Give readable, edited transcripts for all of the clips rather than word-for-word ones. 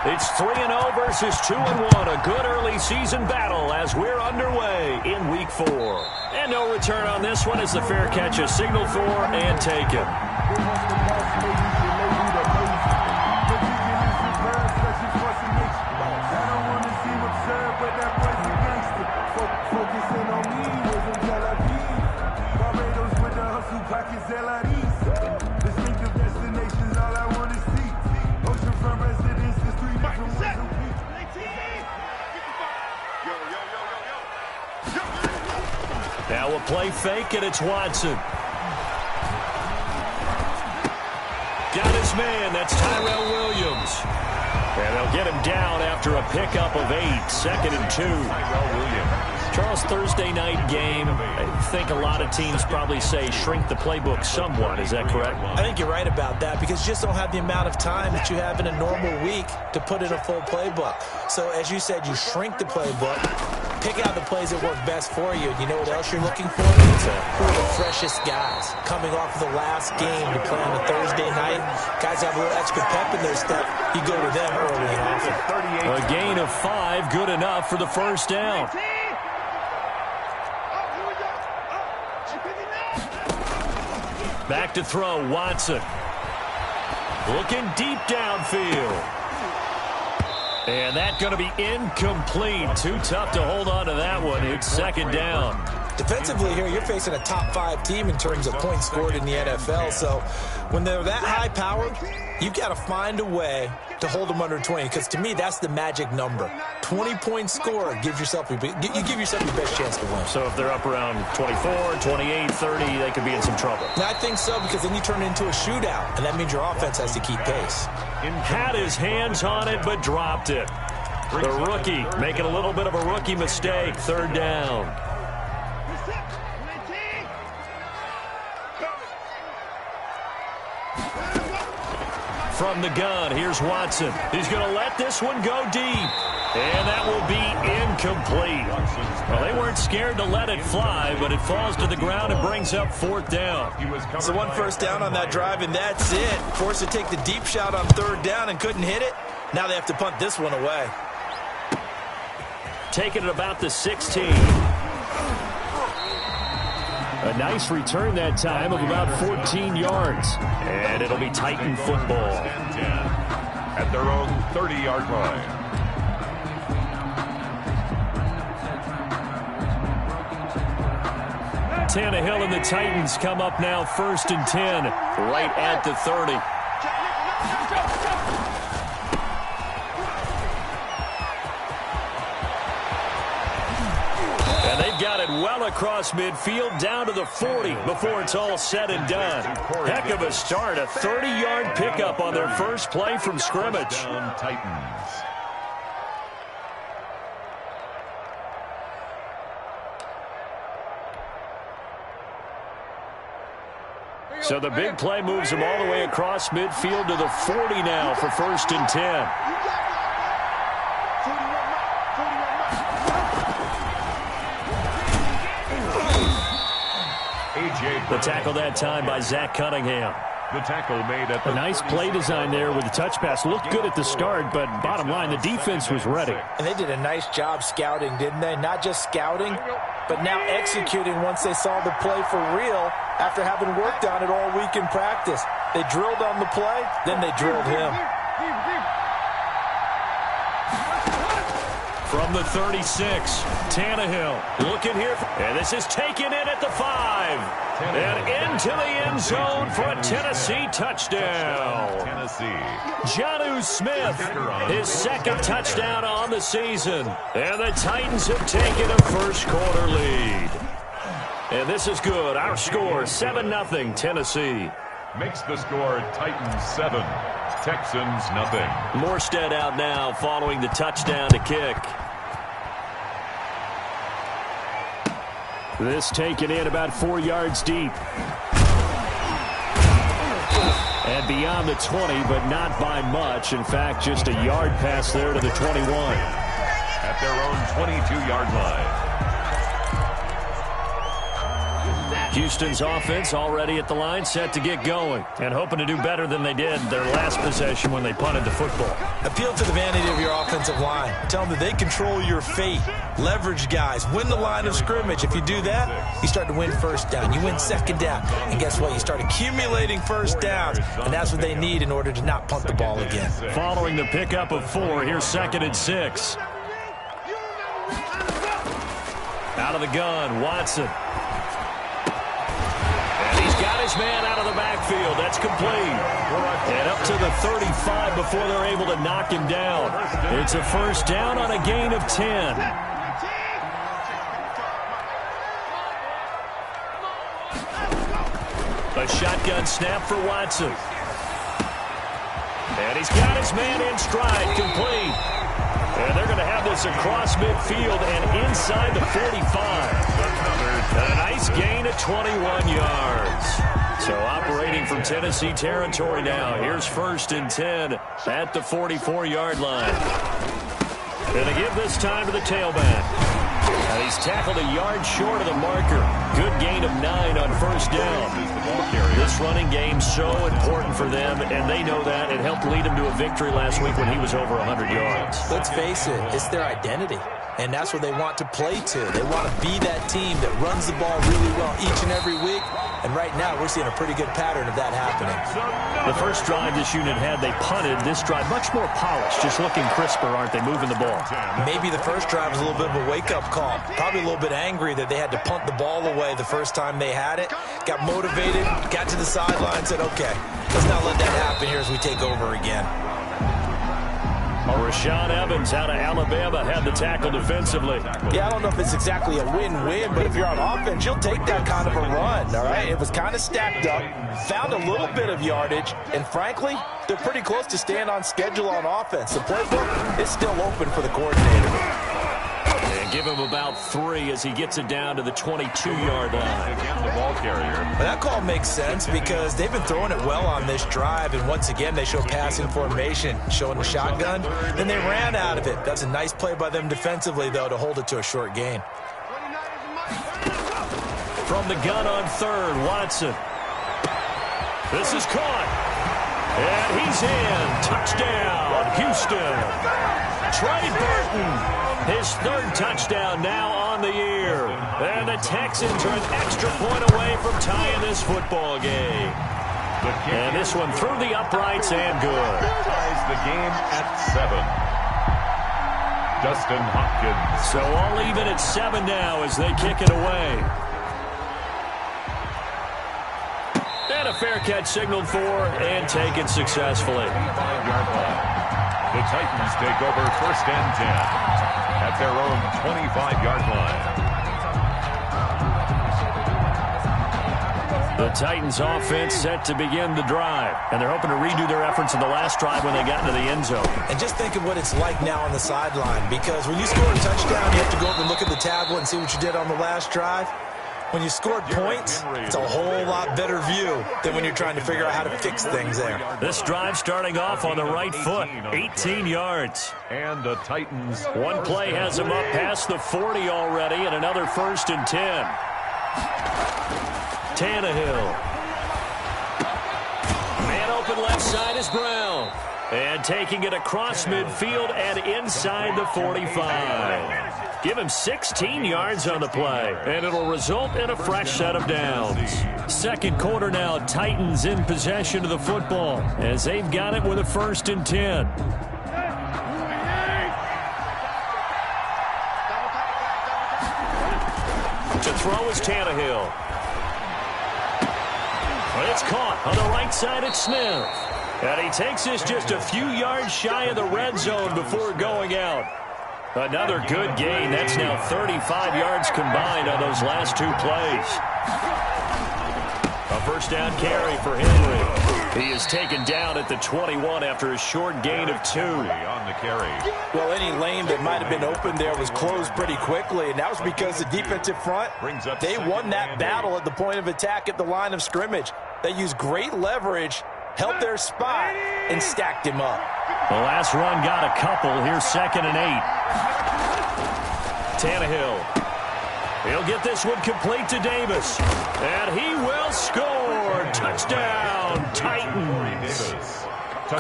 It's 3-0 versus 2-1. A good early season battle as we're underway in Week 4. And no return on this one as the fair catch is signaled for and taken. Now a play fake, and it's Watson. Got his man. That's Tyrell Williams. And they'll get him down after a pickup of 8. 2nd and 2. Tyrell Williams. Charles, Thursday night game. I think a lot of teams probably say shrink the playbook somewhat. Is that correct? I think you're right about that because you just don't have the amount of time that you have in a normal week to put in a full playbook. So as you said, you shrink the playbook. Pick out the plays that work best for you. You know what else you're looking for? Who are the freshest guys coming off of the last game to play on a Thursday night? Guys have a little extra pep in their step. You go to them early and often. A gain of 5, good enough for the first down. Back to throw, Watson. Looking deep downfield. And that's going to be incomplete. Too tough to hold on to that one. It's 2nd down. Defensively here, you're facing a top 5 team in terms of points scored in the NFL. So when they're that high-powered, you've got to find a way to hold them under 20. Because to me, that's the magic number. 20-point score gives yourself you give yourself your best chance to win. So if they're up around 24, 28, 30, they could be in some trouble. And I think so because then you turn it into a shootout, and that means your offense has to keep pace. Had his hands on it, but dropped it. The rookie making a little bit of a rookie mistake. 3rd down. From the gun, here's Watson. He's going to let this one go deep. And that will be incomplete. Well, they weren't scared to let it fly, but it falls to the ground and brings up 4th down. So 1 first down on that drive, and that's it. Forced to take the deep shot on 3rd down and couldn't hit it. Now they have to punt this one away. Taking it about the 16. A nice return that time of about 14 yards. And it'll be Titan football. At their own 30-yard line. Tannehill and the Titans come up now 1st and 10. Right at the 30. And they've got it well across midfield down to the 40 before it's all said and done. Heck of a start. A 30-yard pickup on their first play from scrimmage. Titans. So the big play moves them all the way across midfield to the 40 now for 1st and 10. The tackle that time by Zach Cunningham. The tackle made at the a nice play design there with the touch pass. Looked good at the start, but bottom line, the defense was ready. And they did a nice job scouting, didn't they? Not just scouting, but now executing once they saw the play for real after having worked on it all week in practice. They drilled on the play, then they drilled him. From the 36, Tannehill looking here. And this is taken in at the 5. And into the end zone for a Tennessee touchdown. Jonnu Smith, his 2nd touchdown on the season. And the Titans have taken a first-quarter lead. And this is good. Our score, 7-0 Tennessee. Makes the score Titans 7, Texans nothing. Morstead out now following the touchdown to kick. This taken in about 4 yards deep. And beyond the 20, but not by much. In fact, just a yard pass there to the 21. At their own 22-yard line. Houston's offense already at the line, set to get going, and hoping to do better than they did their last possession when they punted the football. Appeal to the vanity of your offensive line. Tell them that they control your fate. Leverage guys. Win the line of scrimmage. If you do that, you start to win first down. You win second down. And guess what? You start accumulating first downs, and that's what they need in order to not punt the ball again. Following the pickup of 4, here's 2nd and 6. Out of the gun, Watson. And he's got his man out of the backfield. That's complete. And up to the 35 before they're able to knock him down. It's a first down on a gain of 10. A shotgun snap for Watson. And he's got his man in stride, complete. And they're going to have this across midfield and inside the 45. A nice gain of 21 yards. So operating from Tennessee territory now. Here's 1st and 10 at the 44-yard line. And they give this time to the tailback. And he's tackled a yard short of the marker. Good gain of 9 on first down. This running game's so important for them, and they know that. It helped lead them to a victory last week when he was over 100 yards. Let's face it, it's their identity, and that's what they want to play to. They want to be that team that runs the ball really well each and every week, and right now we're seeing a pretty good pattern of that happening. The first drive this unit had, they punted. This drive, much more polished, just looking crisper, aren't they, moving the ball? Maybe the first drive was a little bit of a wake-up call. Probably a little bit angry that they had to punt the ball away the first time they had it. Got motivated, got to the sideline, said, okay, let's not let that happen here as we take over again. Rashaan Evans out of Alabama had the tackle defensively. Yeah, I don't know if it's exactly a win-win, but if you're on offense, you'll take that kind of a run, all right? It was kind of stacked up, found a little bit of yardage, and frankly, they're pretty close to staying on schedule on offense. The playbook is still open for the coordinator. And give him about 3 as he gets it down to the 22-yard line. Again, the ball carrier. That call makes sense because they've been throwing it well on this drive, and once again, they show passing formation, showing the shotgun, then they ran out of it. That's a nice play by them defensively, though, to hold it to a short gain. From the gun on 3rd, Watson. This is caught. And he's in. Touchdown, Houston. Trey Burton. His 3rd touchdown now on the year. And the Texans are an extra point away from tying this football game. And this one through the uprights and good. Ties the game at 7. Dustin Hopkins. So all even at 7 now as they kick it away. And a fair catch signaled for and taken successfully. 5-yard line. The Titans take over 1st and 10. At their own 25-yard line. The Titans offense set to begin the drive, and they're hoping to redo their efforts in the last drive when they got into the end zone. And just think of what it's like now on the sideline, because when you score a touchdown, you have to go up and look at the tablet and see what you did on the last drive. When you scored points, it's a whole lot better view than when you're trying to figure out how to fix things there. This drive starting off on the right foot, 18 yards. And the Titans. One play has them up past the 40 already, and another 1st and 10. Tannehill. Man open left side is Brown. And taking it across midfield and inside the 45. Give him 16 yards on the play, and it'll result in a fresh set of downs. Second quarter now, Titans in possession of the football as they've got it with a 1st and 10. To throw is Tannehill. But it's caught on the right side at Smith. And he takes this just a few yards shy of the red zone before going out. Another good gain. That's now 35 yards combined on those last 2 plays. A first down carry for Henry. He is taken down at the 21 after a short gain of 2. On the carry. Well, any lane that might have been open there was closed pretty quickly, and that was because the defensive front, they won that battle at the point of attack at the line of scrimmage. They used great leverage, held their spot, and stacked him up. The last run got a couple. Here's 2nd and 8. Tannehill. He'll get this one complete to Davis. And he will score. Touchdown, Titans.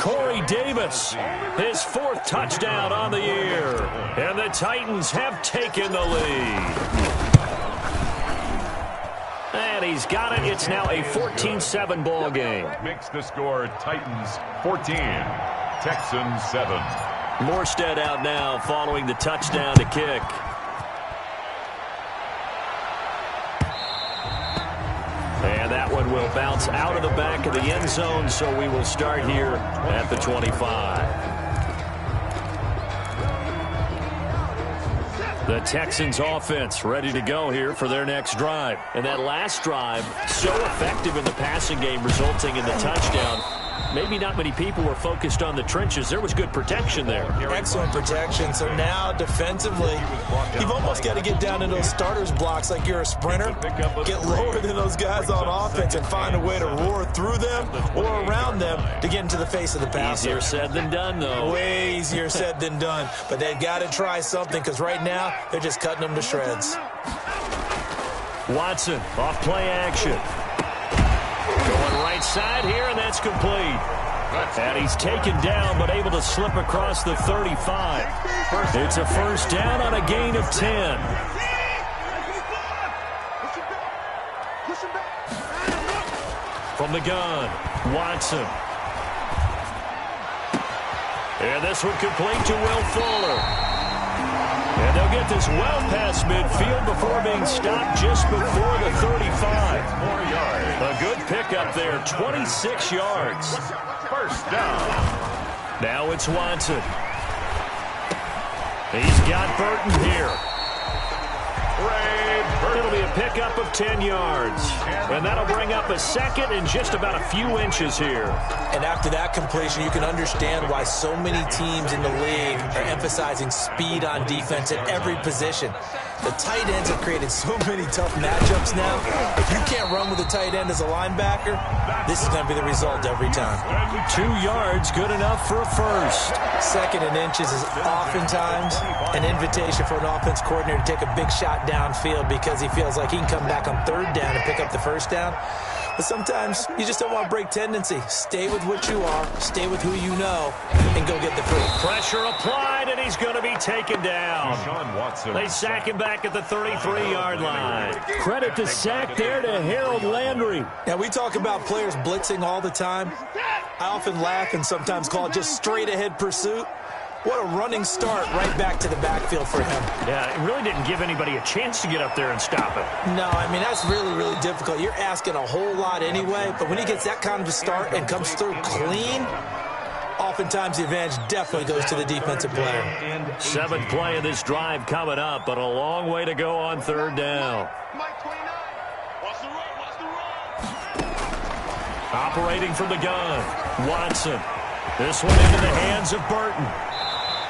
Corey Davis, his 4th touchdown on the year. And the Titans have taken the lead. And he's got it. It's now a 14-7 ball game. Makes the score Titans 14, Texans 7. Morstead out now following the touchdown to kick. And that one will bounce out of the back of the end zone, so we will start here at the 25. The Texans offense ready to go here for their next drive. And that last drive, so effective in the passing game, resulting in the touchdown. Maybe not many people were focused on the trenches. There was good protection there. Excellent protection. So now defensively, you've almost got to get down in those starters blocks like you're a sprinter. Get lower than those guys on offense and find a way to roar through them or around them to get into the face of the passer. Easier said than done, though. Way easier said than done. But they've got to try something because right now they're just cutting them to shreds. Watson off play action. Going right side here, and that's complete. And he's taken down, but able to slip across the 35. It's a first down on a gain of 10. From the gun, Watson. And this one complete to Will Fuller. And they'll get this well past midfield before being stopped just before the 35. 4 yards. A good pickup there, 26 yards. First down. Now it's Watson. He's got Burton here. It'll be a pickup of 10 yards. And that'll bring up a second and just about a few inches here. And after that completion, you can understand why so many teams in the league are emphasizing speed on defense at every position. The tight ends have created so many tough matchups now. If you can't run with a tight end as a linebacker, this is going to be the result every time. 2 yards, good enough for a first. Second and inches is oftentimes an invitation for an offense coordinator to take a big shot downfield because he feels like he can come back on 3rd down and pick up the first down. But sometimes you just don't want to break tendency. Stay with what you are, stay with who you know, and go get the free. Pressure applied, and he's going to be taken down. They sack him back at the 33-yard line. Credit the sack there to Harold Landry. Now, we talk about players blitzing all the time. I often laugh and sometimes call it just straight-ahead pursuit. What a running start right back to the backfield for him. Yeah, it really didn't give anybody a chance to get up there and stop it. No, I mean, that's really, really difficult. You're asking a whole lot anyway, but when he gets that kind of a start and comes through clean, oftentimes the advantage definitely goes to the defensive player. 7th play of this drive coming up, but a long way to go on 3rd down. Operating from the gun, Watson. This one into the hands of Burton.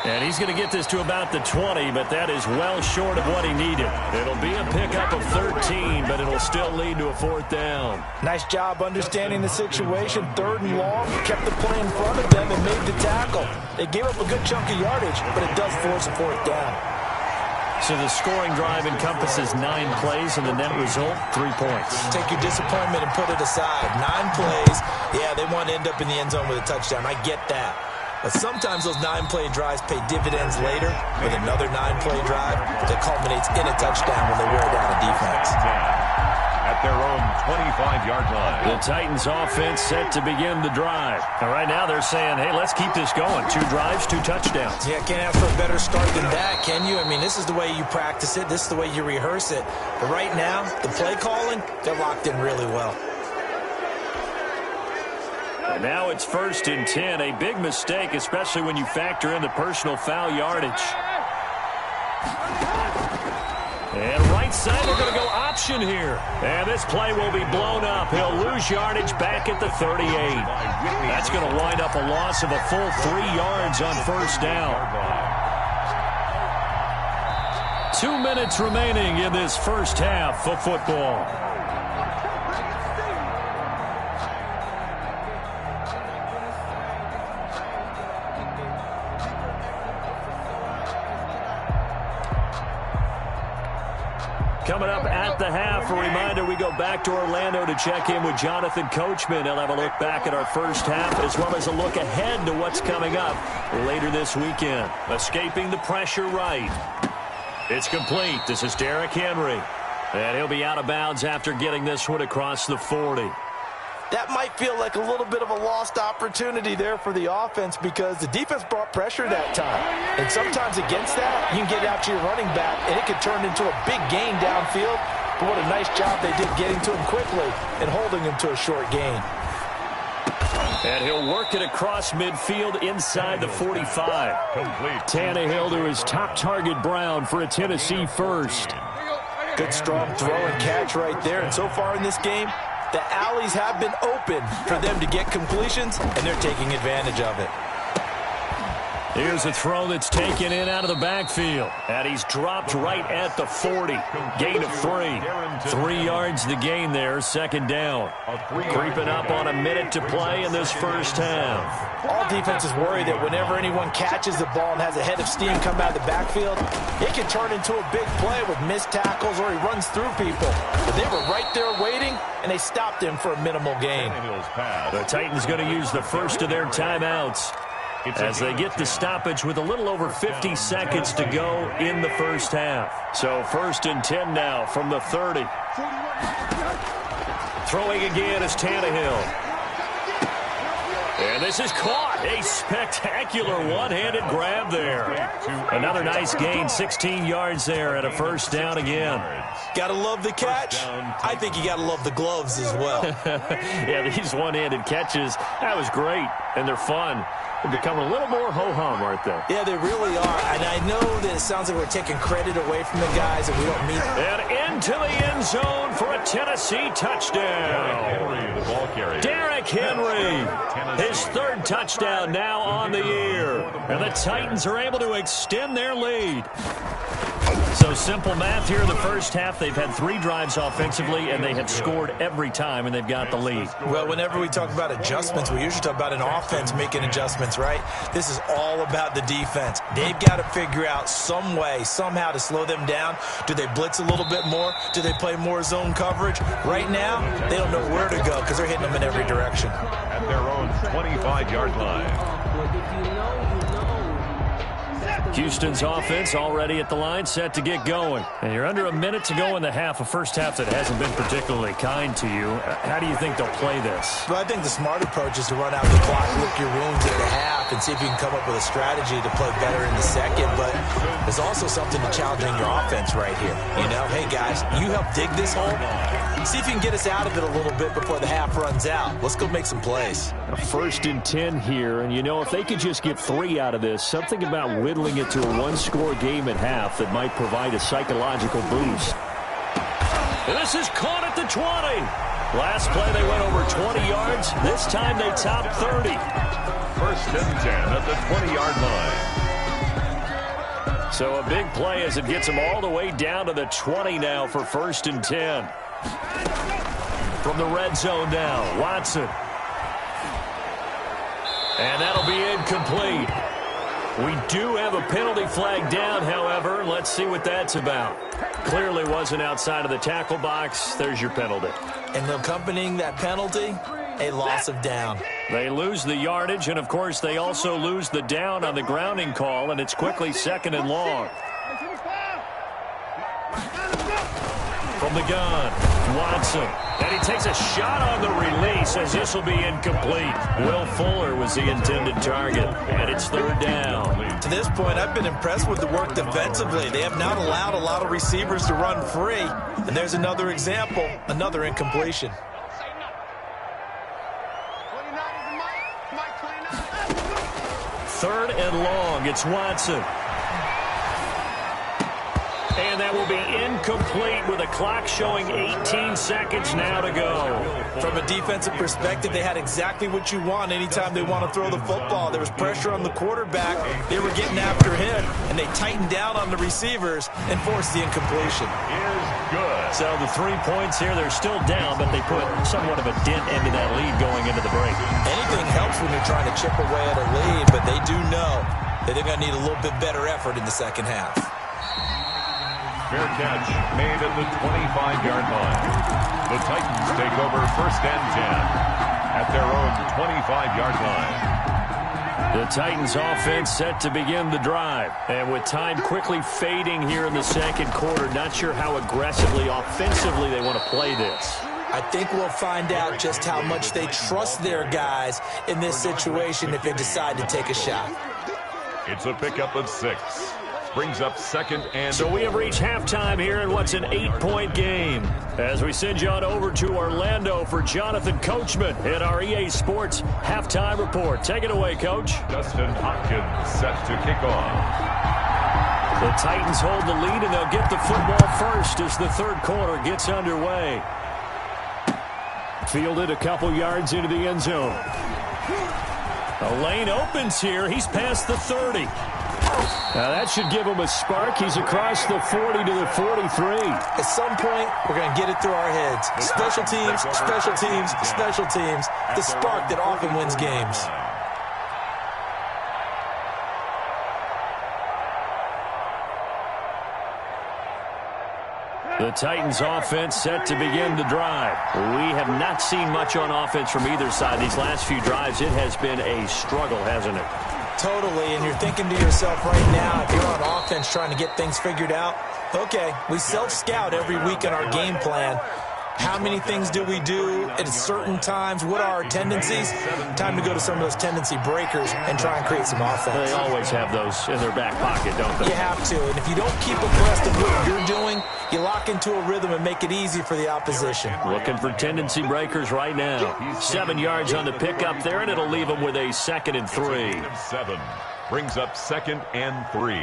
And he's going to get this to about the 20, but that is well short of what he needed. It'll be a pickup of 13, but it'll still lead to a 4th down. Nice job understanding the situation. 3rd and long, kept the play in front of them and made the tackle. They gave up a good chunk of yardage, but it does force a 4th down. So the scoring drive encompasses 9 plays, and the net result, 3 points. Take your disappointment and put it aside. 9 plays. Yeah, they want to end up in the end zone with a touchdown. I get that. But sometimes those 9-play drives pay dividends later with another 9-play drive that culminates in a touchdown when they wear down a defense. At their own 25-yard line. The Titans offense set to begin the drive. And right now they're saying, hey, let's keep this going. 2 drives, 2 touchdowns. Yeah, can't ask for a better start than that, can you? I mean, this is the way you practice it. This is the way you rehearse it. But right now, the play calling, they're locked in really well. And now it's 1st and 10. A big mistake, especially when you factor in the personal foul yardage. And right side, they're going to go option here. And this play will be blown up. He'll lose yardage back at the 38. That's going to wind up a loss of a full 3 yards on 1st down. 2 minutes remaining in this first half of football. Coming up at the half, a reminder, we go back to Orlando to check in with Jonathan Coachman. He'll have a look back at our first half as well as a look ahead to what's coming up later this weekend. Escaping the pressure right. It's complete. This is Derrick Henry. And he'll be out of bounds after getting this one across the 40. That might feel like a little bit of a lost opportunity there for the offense because the defense brought pressure that time. And sometimes against that, you can get out to your running back, and it could turn into a big gain downfield. But what a nice job they did getting to him quickly and holding him to a short gain. And he'll work it across midfield inside the 45. Complete. Tannehill to his top target, Brown, for a Tennessee first. Good strong throw and catch right there. And so far in this game, the alleys have been open for them to get completions, and they're taking advantage of it. Here's a throw that's taken in out of the backfield. And he's dropped right at the 40. Gain of 3. 3 yards the gain there, second down. Creeping up on a minute to play in this first half. All defenses worry that whenever anyone catches the ball and has a head of steam come out of the backfield, it can turn into a big play with missed tackles or he runs through people. But they were right there waiting, and they stopped him for a minimal gain. The Titans going to use the first of their timeouts as they get the stoppage with a little over 50 seconds to go in the first half. So 1st and 10 now from the 30. Throwing again is Tannehill. And this is caught. A spectacular one-handed grab there. Another nice gain, 16 yards there and a first down again. Gotta love the catch. I think you gotta love the gloves as well. Yeah, these one-handed catches, that was great, and they're fun. They're becoming a little more ho-hum, aren't they? Yeah, they really are. And I know that it sounds like we're taking credit away from the guys and we don't mean it. And into the end zone for a Tennessee touchdown. Derrick Henry, his 3rd touchdown now on the year. And the Titans are able to extend their lead. So simple math here in the first half. They've had 3 drives offensively, and they have scored every time, and they've got the lead. Well, whenever we talk about adjustments, we usually talk about an offense making adjustments, right? This is all about the defense. They've got to figure out some way, somehow to slow them down. Do they blitz a little bit more? Do they play more zone coverage? Right now, they don't know where to go because they're hitting them in every direction. At their own 25-yard line. Houston's offense already at the line, set to get going. And you're under a minute to go in the half, a first half that hasn't been particularly kind to you. How do you think they'll play this? Well, I think the smart approach is to run out the clock, lick your wounds at the half, and see if you can come up with a strategy to play better in the second. But there's also something to challenging your offense right here. You know, hey, guys, you help dig this hole. See if you can get us out of it a little bit before the half runs out. Let's go make some plays. A 1st and 10 here, and you know, if they could just get 3 out of this, something about whittling it to a 1-score game at half that might provide a psychological boost. And this is caught at the 20. Last play they went over 20 yards. This time they topped 30. 1st and 10 at the 20-yard line. So a big play as it gets them all the way down to the 20 now for 1st and 10. From the red zone now, Watson. And that'll be incomplete. We do have a penalty flag down, however. Let's see what that's about. Clearly wasn't outside of the tackle box. There's your penalty. And accompanying that penalty, a loss of down. They lose the yardage, and, of course, they also lose the down on the grounding call, and it's quickly 2nd and long. From the gun, Watson. And he takes a shot on the release as this will be incomplete. Will Fuller was the intended target, and it's 3rd down. To this point, I've been impressed with the work defensively. They have not allowed a lot of receivers to run free. And there's another example, another incompletion. Third and long, it's Watson. And that will be incomplete with a clock showing 18 seconds now to go. From a defensive perspective, they had exactly what you want anytime they want to throw the football. There was pressure on the quarterback. They were getting after him, and they tightened down on the receivers and forced the incompletion. Is good. So the 3 points here, they're still down, but they put somewhat of a dent into that lead going into the break. Anything helps when you're trying to chip away at a lead, but they do know that they're going to need a little bit better effort in the second half. Fair catch made at the 25-yard line. The Titans take over 1st and 10 at their own 25-yard line. The Titans offense set to begin the drive. And with time quickly fading here in the second quarter, not sure how aggressively, offensively they want to play this. I think we'll find out just how much they trust their guys in this situation if they decide to take a shot. It's a pickup of 6. Brings up 2nd and... So we have reached halftime here in what's an 8-point game. As we send you on over to Orlando for Jonathan Coachman in our EA Sports Halftime Report. Take it away, Coach. Dustin Hopkins set to kick off. The Titans hold the lead, and they'll get the football first as the third quarter gets underway. Fielded a couple yards into the end zone. A lane opens here. He's past the 30. Now that should give him a spark. He's across the 40 to the 43. At some point, we're going to get it through our heads. Special teams, special teams, special teams. The spark that often wins games. The Titans offense set to begin the drive. We have not seen much on offense from either side. These last few drives, it has been a struggle, hasn't it? Totally, and you're thinking to yourself right now, if you're on offense trying to get things figured out, okay, we self-scout every week in our game plan. How many things do we do at certain times? What are our tendencies? Time to go to some of those tendency breakers and try and create some offense. They always have those in their back pocket, don't they? You have to, and if you don't keep abreast of what you're doing, you lock into a rhythm and make it easy for the opposition. Looking for tendency breakers right now. 7 yards on the pickup there, and it'll leave them with a 2nd and 3. 7 brings up 2nd and 3.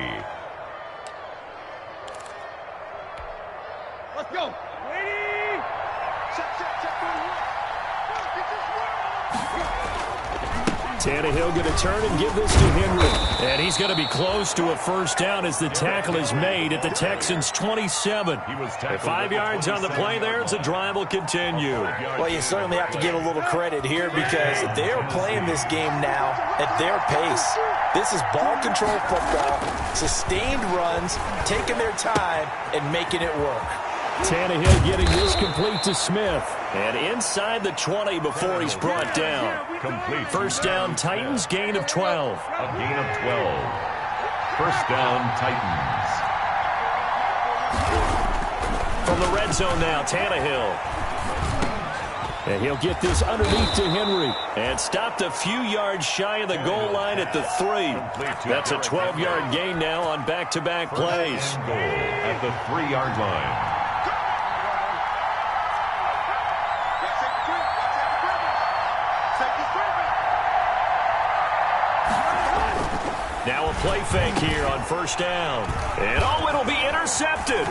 Let's go. Tannehill going to turn and give this to Henry. And he's going to be close to a first down as the tackle is made at the Texans' 27. 5 yards on the play there as the drive will continue. Well, you certainly have to give a little credit here because they are playing this game now at their pace. This is ball control football, sustained runs, taking their time, and making it work. Tannehill getting this complete to Smith. And inside the 20 before he's brought down. Complete. First down, Titans, gain of 12. A gain of 12. First down, Titans. From the red zone now, Tannehill. And he'll get this underneath to Henry. And stopped a few yards shy of the goal line at the 3. That's a 12-yard gain now on back-to-back plays. Goal at the 3-yard line. Now a play fake here on first down. And it'll be intercepted.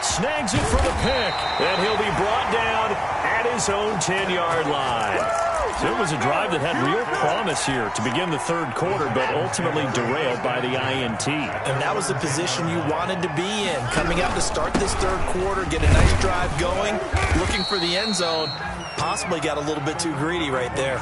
Snags it for the pick. And he'll be brought down at his own 10-yard line. So it was a drive that had real promise here to begin the third quarter, but ultimately derailed by the INT. And that was the position you wanted to be in. Coming out to start this third quarter, get a nice drive going, looking for the end zone. Possibly got a little bit too greedy right there.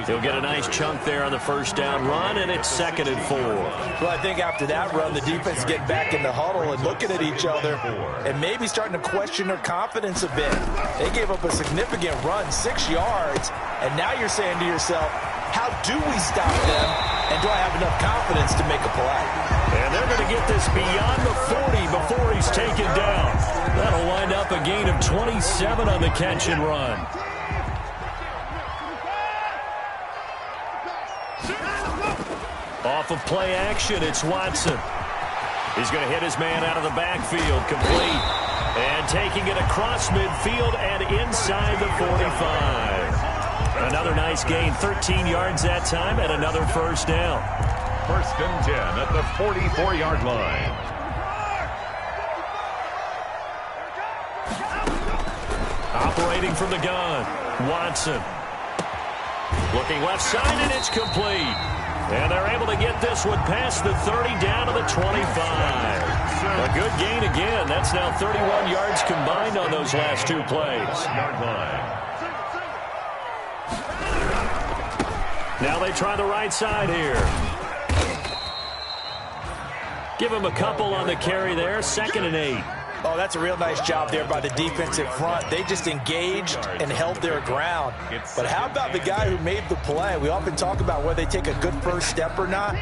He'll get a nice chunk there on the first down run, and it's 2nd and 4. Well, I think after that run, the defense get back in the huddle and looking at each other and maybe starting to question their confidence a bit. They gave up a significant run, 6 yards, and now you're saying to yourself, how do we stop them, and do I have enough confidence to make a play? And they're going to get this beyond the 40 before he's taken down. That'll wind up a gain of 27 on the catch and run. Off of play action, it's Watson. He's going to hit his man out of the backfield, complete. And taking it across midfield and inside the 45. Another nice gain, 13 yards that time, and another first down. First and 10 at the 44-yard line. Operating from the gun, Watson. Looking left side, and it's complete. And they're able to get this one past the 30 down to the 25. A good gain again. That's now 31 yards combined on those last 2 plays. Now they try the right side here. Give him a couple on the carry there, 2nd and 8. Oh, that's a real nice job there by the defensive front. They just engaged and held their ground. But how about the guy who made the play? We often talk about whether they take a good first step or not.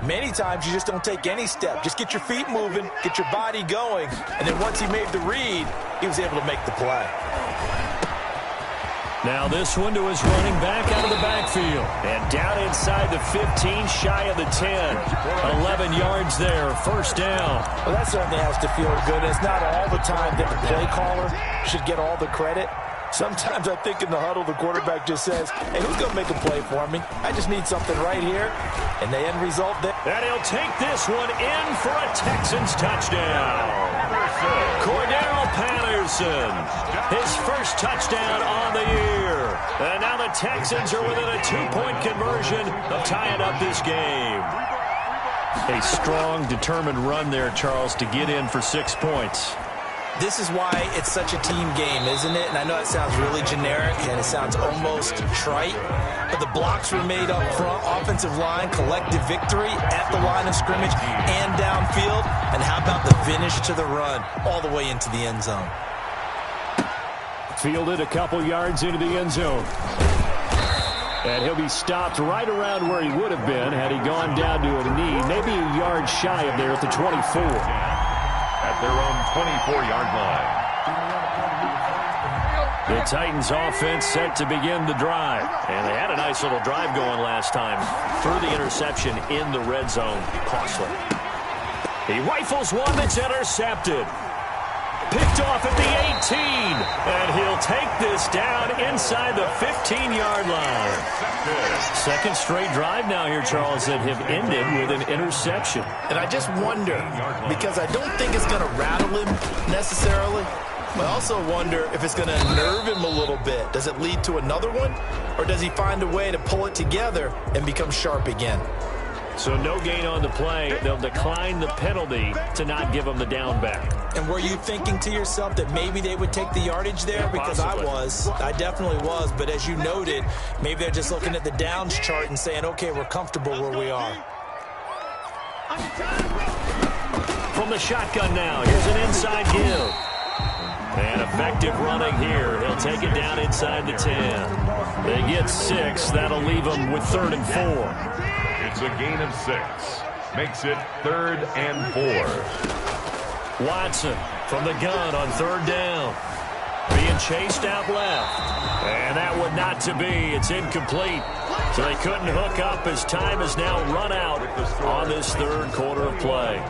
Many times you just don't take any step. Just get your feet moving, get your body going, and then once he made the read, he was able to make the play. Now this one to his running back out of the backfield. And down inside the 15, shy of the 10. 11 yards there, 1st down. Well, that certainly has to feel good. It's not all the time that the play caller should get all the credit. Sometimes I think in the huddle, the quarterback just says, hey, who's going to make a play for me? I just need something right here. And the end result there. And he'll take this one in for a Texans touchdown. Cordero Patterson, his first touchdown on the year. And now the Texans are within a 2-point conversion of tying up this game. A strong, determined run there, Charles, to get in for 6 points. This is why it's such a team game, isn't it? And I know it sounds really generic and it sounds almost trite, but the blocks were made up front, offensive line, collective victory at the line of scrimmage and downfield. And how about the finish to the run all the way into the end zone? Fielded a couple yards into the end zone. And he'll be stopped right around where he would have been had he gone down to a knee, maybe a yard shy of there at the 24. At their own 24-yard line. The Titans offense set to begin the drive. And they had a nice little drive going last time. Through the interception in the red zone. Costly. He rifles one that's intercepted. Picked off at the 18. And he'll take this down inside the 15-yard line. Second straight drive now here, Charles, that have ended with an interception. And I just wonder, because I don't think it's going to rattle him necessarily, but I also wonder if it's going to unnerve him a little bit. Does it lead to another one? Or does he find a way to pull it together and become sharp again? So no gain on the play. They'll decline the penalty to not give him the down back. And were you thinking to yourself that maybe they would take the yardage there? Because Possibly. I definitely was. But as you noted, maybe they're just looking at the downs chart and saying, okay, we're comfortable where we are. From the shotgun now, here's an inside give. And effective running here. He'll take it down inside the 10. They get 6. That'll leave them with 3rd and 4. It's a gain of 6. Makes it 3rd and 4. Watson from the gun on 3rd down. Being chased out left. And that one not to be. It's incomplete. So they couldn't hook up as time has now run out on this 3rd quarter of play.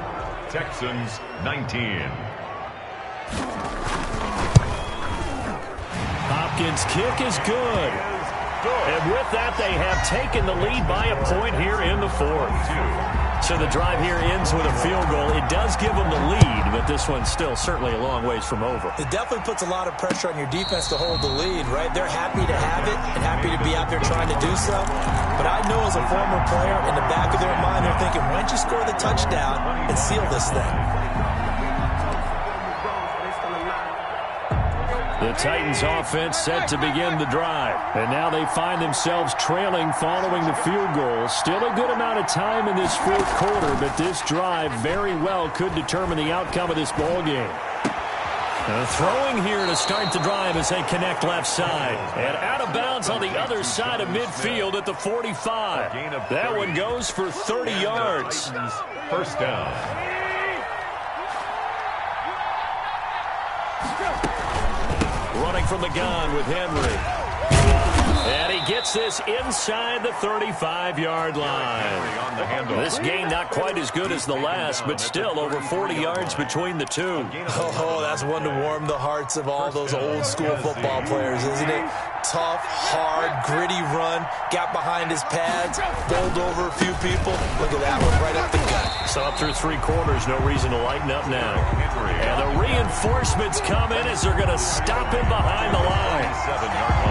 Texans 19. Hopkins' kick is good. And with that, they have taken the lead by a point here in the 4th. So the drive here ends with a field goal. It does give them the lead, but this one's still certainly a long ways from over. It definitely puts a lot of pressure on your defense to hold the lead, right? They're happy to have it and happy to be out there trying to do so. But I know as a former player, in the back of their mind, they're thinking, why don't you score the touchdown and seal this thing? The Titans offense set to begin the drive. And now they find themselves trailing following the field goal. Still a good amount of time in this 4th quarter, but this drive very well could determine the outcome of this ball game. Throwing here to start the drive as they connect left side. And out of bounds on the other side of midfield at the 45. That one goes for 30 yards. 1st down. Running from the gun with Henry. And he gets this inside the 35-yard line. This game not quite as good as the last, but still over 40 yards between the two. Oh, that's one to warm the hearts of all those old-school football players, isn't it? Tough, hard, gritty run. Got behind his pads, bowled over a few people. Look at that one, right up the gut. So up through 3 quarters, no reason to lighten up now. And the reinforcements come in as they're going to stop him behind the line.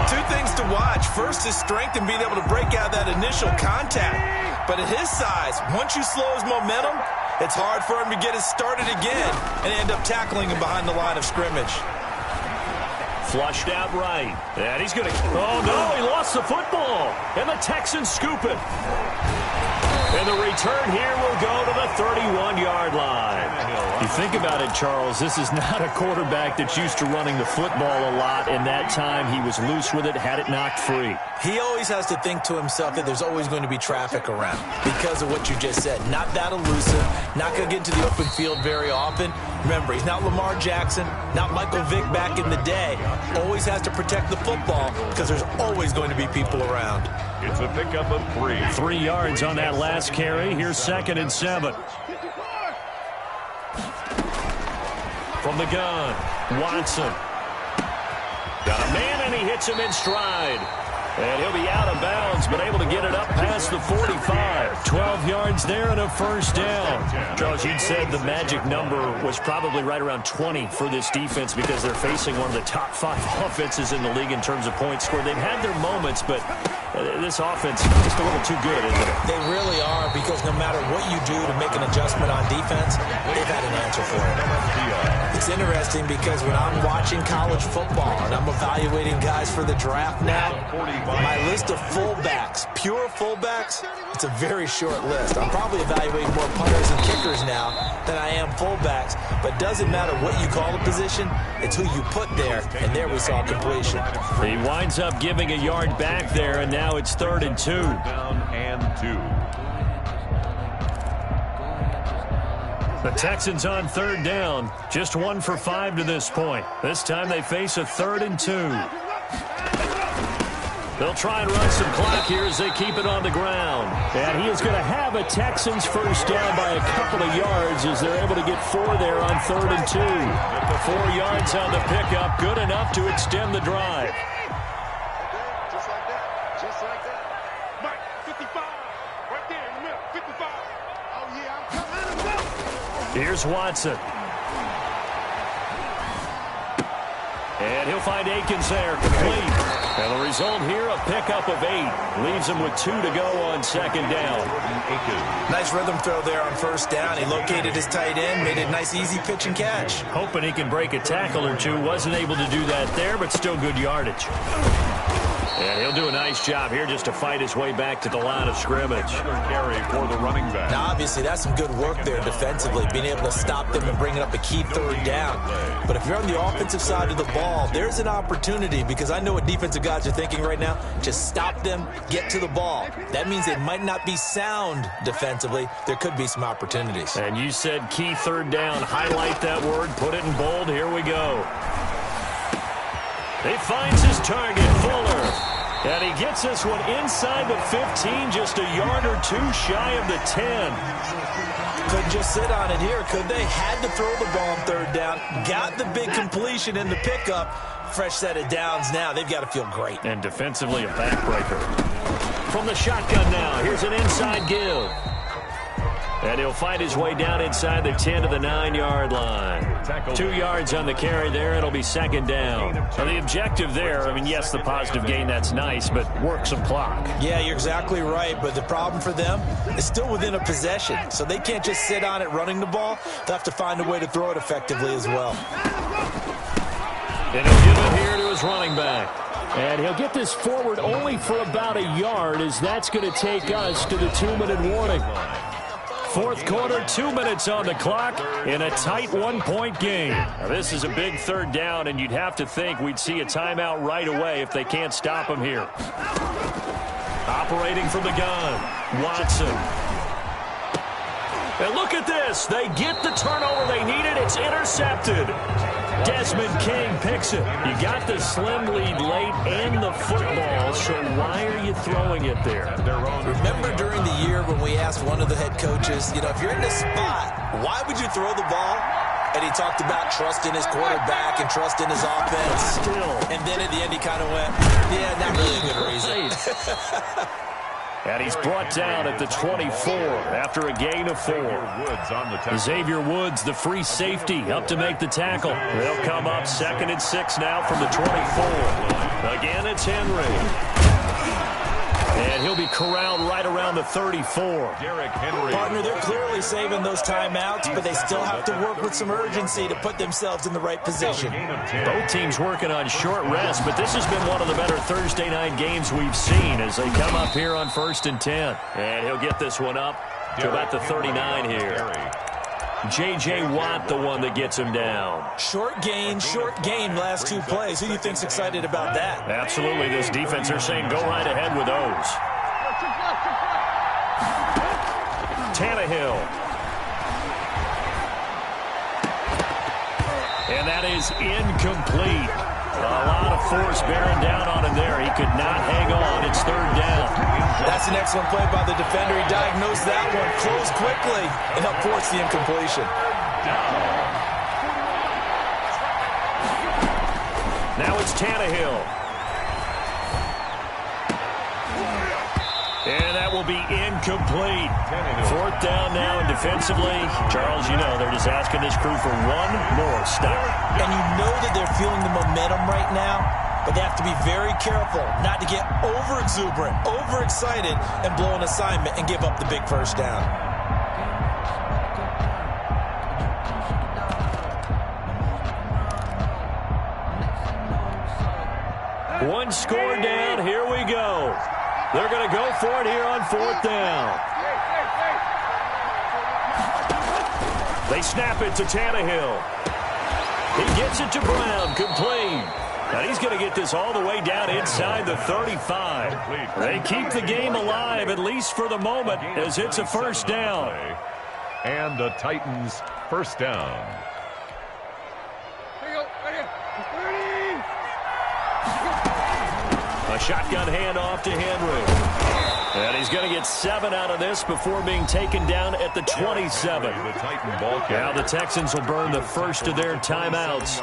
2 things to watch. First is strength and being able to break out that initial contact. But at his size, once you slow his momentum, it's hard for him to get it started again and end up tackling him behind the line of scrimmage. Flushed out right. And he's going to... Oh, no, he lost the football. And the Texans scoop it. And the return here will go to the 31-yard 22-yard line. You think about it, Charles, this is not a quarterback that's used to running the football a lot, and that time he was loose with it, had it knocked free. He always has to think to himself that there's always going to be traffic around because of what you just said. Not that elusive, not going to get into the open field very often. Remember, he's not Lamar Jackson, not Michael Vick back in the day. Always has to protect the football because there's always going to be people around. It's a pickup of 3. 3 yards on that last carry. Here's 2nd and 7. From the gun, Watson. Got a man, and he hits him in stride. And he'll be out of bounds, but able to get it up past the 45. 12 yards there and a first down. Charles, you'd said the magic number was probably right around 20 for this defense because they're facing one of the top 5 offenses in the league in terms of points scored. They've had their moments, but this offense is just a little too good, isn't it? They really are, because no matter what you do to make an adjustment on defense, they've had an answer for it. It's interesting because when I'm watching college football and I'm evaluating guys for the draft now, my list of fullbacks, pure fullbacks, it's a very short list. I'm probably evaluating more punters and kickers now than I am fullbacks, but doesn't matter what you call the position, it's who you put there, and there we saw completion. He winds up giving a yard back there, and now it's 3rd and 2. Down and 2. The Texans on 3rd down, just 1 for 5 to this point. This time they face a 3rd and 2. They'll try and run some clock here as they keep it on the ground. And he is going to have a Texans first down by a couple of yards as they're able to get 4 there on 3rd and 2. 4 yards on the pickup, good enough to extend the drive. Just like that. Just like that. Mike, 55. Right there in the middle. 55. Oh, yeah, I'm coming. Here's Watson. And he'll find Akins there, complete. And the result here, a pickup of 8. Leaves him with 2 to go on 2nd down. Nice rhythm throw there on 1st down. He located his tight end, made it a nice, easy pitch and catch. Hoping he can break a tackle or two. Wasn't able to do that there, but still good yardage. And he'll do a nice job here just to fight his way back to the line of scrimmage. Carry for the running back. Now, obviously, that's some good work there defensively, being able to stop them and bringing up a key 3rd down. But if you're on the offensive side of the ball, there's an opportunity, because I know what defensive guys are thinking right now. Just stop them, get to the ball. That means they might not be sound defensively. There could be some opportunities. And you said key 3rd down. Highlight that word, put it in bold. Here we go. He finds his target, Fuller. And he gets this one inside the 15, just a yard or 2 shy of the 10. Couldn't just sit on it here, could they? Had to throw the ball on 3rd down. Got the big completion in the pickup. Fresh set of downs now. They've got to feel great. And defensively, a backbreaker. From the shotgun now, here's an inside give. And he'll fight his way down inside the 10 to the 9-yard line. 2 yards on the carry there. It'll be 2nd down. Now the objective there, I mean, yes, the positive gain, that's nice, but work some clock. Yeah, you're exactly right. But the problem for them is still within a possession. So they can't just sit on it running the ball. They'll have to find a way to throw it effectively as well. And he'll give it here to his running back. And he'll get this forward only for about a yard, as that's going to take us to the 2-minute warning. 4th quarter, 2 minutes on the clock in a tight 1-point game. Now, this is a big 3rd down, and you'd have to think we'd see a timeout right away if they can't stop him here. Operating from the gun, Watson. And look at this. They get the turnover they needed. It's intercepted. Desmond King picks it. You got the slim lead late and the football, so why are you throwing it there? Remember during the year when we asked one of the head coaches, if you're in this spot, why would you throw the ball? And he talked about trust in his quarterback and trust in his offense. Still. And then at the end he kind of went, yeah, not really a good reason. And he's brought down at the 24 after a gain of 4. Xavier Woods, the free safety, up to make the tackle. They'll come up 2nd and 6 now from the 24. Again, it's Henry. And he'll be corralled right around the 34. Partner, they're clearly saving those timeouts, but they still have to work with some urgency to put themselves in the right position. Both teams working on short rest, but this has been one of the better Thursday night games we've seen as they come up here on 1st and 10. And he'll get this one up to about the 39 here. J.J. Watt the one that gets him down. Short game, last two plays. Who do you think's excited about that? Absolutely. This defense are saying go right ahead with those. Tannehill. And that is incomplete. A lot of force bearing down on him there. He could not hang on. It's third down. That's an excellent play by the defender. He diagnosed that one, closed quickly, and helped force the incompletion. Now it's Tannehill. And that will be incomplete. Fourth down now, and defensively, Charles, you know, they're just asking this crew for one more stop. And you know that they're feeling the momentum right now, but they have to be very careful not to get over-exuberant, over-excited, and blow an assignment and give up the big first down. One score down. Here we go. They're going to go for it here on fourth down. They snap it to Tannehill. He gets it to Brown, complete. And he's going to get this all the way down inside the 35. They keep the game alive, at least for the moment, as it's a first down. And the Titans first down. A shotgun handoff to Henry. And he's going to get 7 out of this before being taken down at the 27. Now the Texans will burn the first of their timeouts.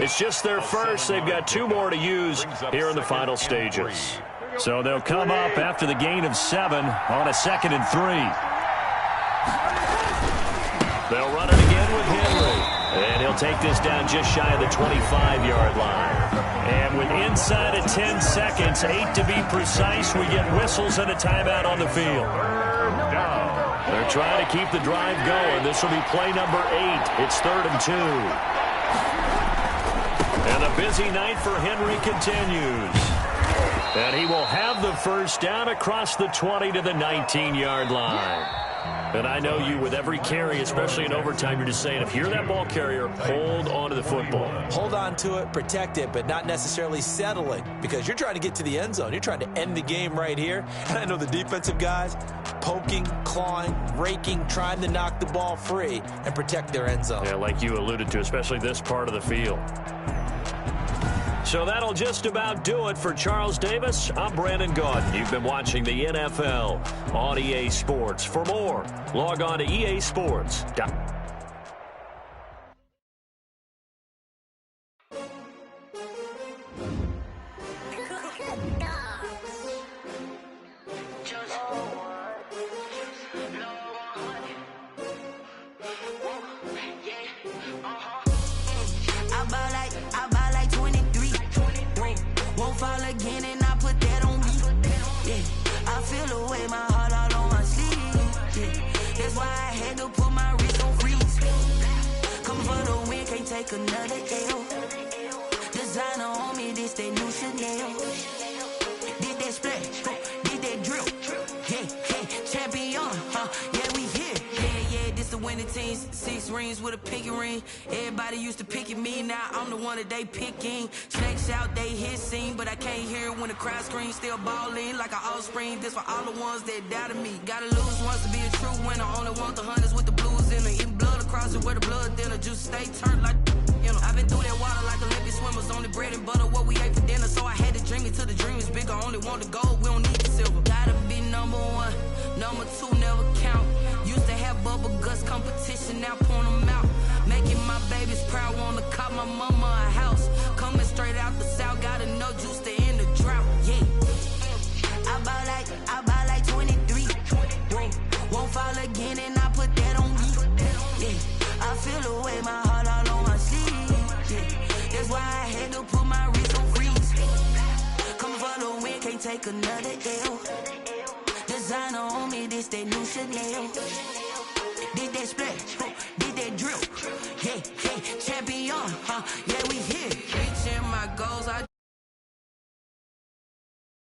It's just their first. They've got 2 more to use here in the final stages. So they'll come up after the gain of 7 on a 2nd and 3. They'll run it again with Henry. And he'll take this down just shy of the 25-yard line. And with inside of 10 seconds, 8 to be precise, we get whistles and a timeout on the field. They're trying to keep the drive going. This will be play number 8. It's 3rd and 2. And the busy night for Henry continues. And he will have the first down across the 20 to the 19-yard line. And I know you, with every carry, especially in overtime, you're just saying, if you're that ball carrier, hold on to the football. Hold on to it, protect it, but not necessarily settling, because you're trying to get to the end zone. You're trying to end the game right here. And I know the defensive guys poking, clawing, raking, trying to knock the ball free and protect their end zone. Yeah, like you alluded to, especially this part of the field. So that'll just about do it for Charles Davis. I'm Brandon Gaudin. You've been watching the NFL on EA Sports. For more, log on to easports.com. Fall again and I put that on me. Yeah, I feel away, my heart all on my sleeve. Yeah, that's why I had to put my wrist on freeze. Come for the win, can't take another L. Designer on me, this that new Chanel. Did that splash, did that drill. Yeah, champion, yeah, we here. Yeah, this the winning team. 6 rings with a pinky ring. Everybody used to pick at me, now I'm the one that they picking. Snakes out, they hit scene, but I can't hear it when the crowd screams. Still ballin' like an offspring. This for all the ones that doubted me. Gotta lose once to be a true winner. Only want the hunters with the blues in it. Eating blood across it where the blood dinner. Juice stay turned like, you know. I've been through that water like Olympic swimmers. Only bread and butter, what we ate for dinner. So I had to dream it till the dream is bigger. Only want the gold, we don't need the silver. Gotta be number 1, number 2 never count. Used to have bubble guts competition, now point them out. Making my babies proud, wanna cop my mama a house. Coming straight out the south, gotta know juice to end the drought. Yeah, I buy like 23. Won't fall again and I put that on me. Yeah, I feel away, my heart all on my sleeve. Yeah, that's why I had to put my wrist on freeze. Coming for the win, can't take another L. Designer on me, this that new Chanel. Did that splash,